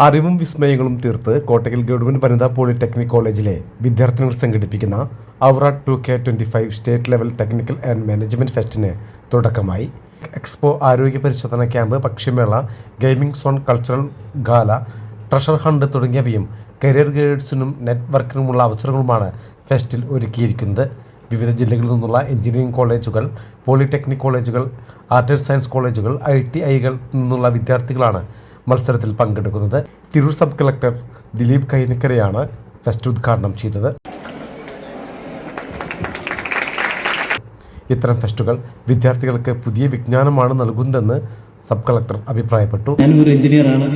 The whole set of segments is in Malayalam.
അറിവും വിസ്മയങ്ങളും തീർത്ത് കോട്ടക്കൽ ഗവൺമെന്റ് വനിതാ പോളിടെക്നിക് കോളേജിലെ വിദ്യാർത്ഥികൾ സംഘടിപ്പിക്കുന്ന Aura 2K25 state level technical and management ഫെസ്റ്റിന് തുടക്കമായി. എക്സ്പോ, ആരോഗ്യ പരിശോധന ക്യാമ്പ്, പക്ഷിമേള, gaming zone, cultural gala, treasure hunt തുടങ്ങിയവയും കരിയർ ഗൈഡൻസിനും നെറ്റ്വർക്കിനുമുള്ള അവസരങ്ങളുമാണ് ഫെസ്റ്റിൽ ഒരുക്കിയിരിക്കുന്നത്. വിവിധ ജില്ലകളിൽ നിന്നുള്ള എഞ്ചിനീയറിംഗ് കോളേജുകൾ, പോളിടെക്നിക് കോളേജുകൾ, ആർട്സ് ആൻഡ് സയൻസ് കോളേജുകൾ, ITIകളിൽ നിന്നുള്ള വിദ്യാർത്ഥികളാണ് മത്സരത്തിൽ പങ്കെടുക്കുന്നത്. തിരൂർ സബ് കളക്ടർ ദിലീപ് കൈനിക്കരയാണ് ഫെസ്റ്റ് ഉദ്ഘാടനം ചെയ്തത്. ഇത്തരം ഫെസ്റ്റുകൾ വിദ്യാർത്ഥികൾക്ക് പുതിയ വിജ്ഞാനമാണ് നൽകുന്നതെന്ന് സബ് കളക്ടർ അഭിപ്രായപ്പെട്ടു. ഞാനൊരു എഞ്ചിനീയറാണ്.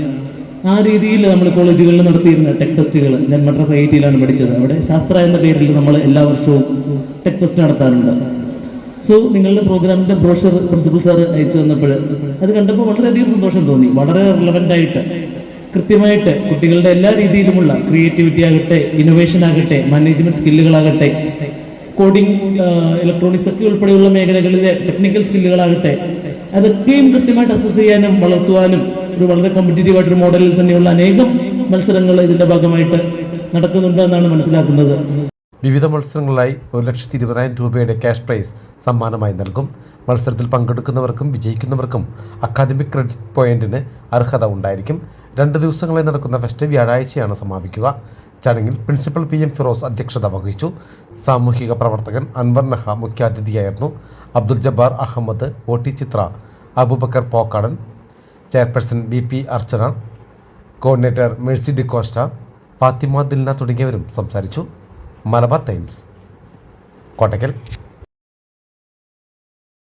ആ രീതിയിൽ നമ്മൾ കോളേജുകളിൽ നടത്തിയിരുന്ന ടെക് ഫെസ്റ്റുകൾ, ഞാൻ മദ്രാസ് IITയിലാണ് പഠിച്ചത്. അവിടെ ശാസ്ത്ര എന്ന പേരിൽ നമ്മൾ എല്ലാ വർഷവും ടെക് ഫെസ്റ്റ് നടത്താറുണ്ട്. സോ നിങ്ങളുടെ പ്രോഗ്രാമിൻ്റെ ബ്രോഷർ പ്രിൻസിപ്പൽ സാർ അയച്ചു തന്നപ്പോൾ അത് കണ്ടപ്പോൾ വളരെയധികം സന്തോഷം തോന്നി. വളരെ റിലവൻ്റായിട്ട് കൃത്യമായിട്ട് കുട്ടികളുടെ എല്ലാ രീതിയിലുമുള്ള ക്രിയേറ്റിവിറ്റി ആകട്ടെ, ഇന്നോവേഷൻ ആകട്ടെ, മാനേജ്മെൻറ്റ് സ്കില്ലുകളാകട്ടെ, കോഡിംഗ്, ഇലക്ട്രോണിക്സ് ഒക്കെ ഉൾപ്പെടെയുള്ള മേഖലകളിലെ ടെക്നിക്കൽ സ്കില്ലുകളാകട്ടെ, അതൊക്കെയും കൃത്യമായിട്ട് അസസ് ചെയ്യാനും വളർത്തുവാനും ഒരു വളരെ കോമ്പറ്റീറ്റീവ് ആയിട്ടൊരു മോഡലിൽ തന്നെയുള്ള അനേകം മത്സരങ്ങൾ ഇതിൻ്റെ ഭാഗമായിട്ട് നടക്കുന്നുണ്ട് എന്നാണ് മനസ്സിലാക്കുന്നത്. വിവിധ മത്സരങ്ങളിലായി 1,20,000 രൂപയുടെ ക്യാഷ് പ്രൈസ് സമ്മാനമായി നൽകും. മത്സരത്തിൽ പങ്കെടുക്കുന്നവർക്കും വിജയിക്കുന്നവർക്കും അക്കാദമിക് ക്രെഡിറ്റ് പോയിന്റിന് അർഹത ഉണ്ടായിരിക്കും. 2 ദിവസങ്ങളായി നടക്കുന്ന ഫെസ്റ്റ് വ്യാഴാഴ്ചയാണ് സമാപിക്കുക. ചടങ്ങിൽ പ്രിൻസിപ്പൽ PM ഫിറോസ് അധ്യക്ഷത വഹിച്ചു. സാമൂഹിക പ്രവർത്തകൻ അൻവർ നഹ മുഖ്യാതിഥിയായിരുന്നു. അബ്ദുൽ ജബ്ബാർ അഹമ്മദ്, OT ചിത്ര, അബൂബക്കർ പോക്കാടൻ, ചെയർപേഴ്സൺ BP അർച്ചന, കോർഡിനേറ്റർ മേഴ്സി ഡിക്കോസ്റ്റ, ഫാത്തിമ ദിൽന തുടങ്ങിയവരും സംസാരിച്ചു. മലബാർ ടൈംസ്, കോട്ടക്കൽ.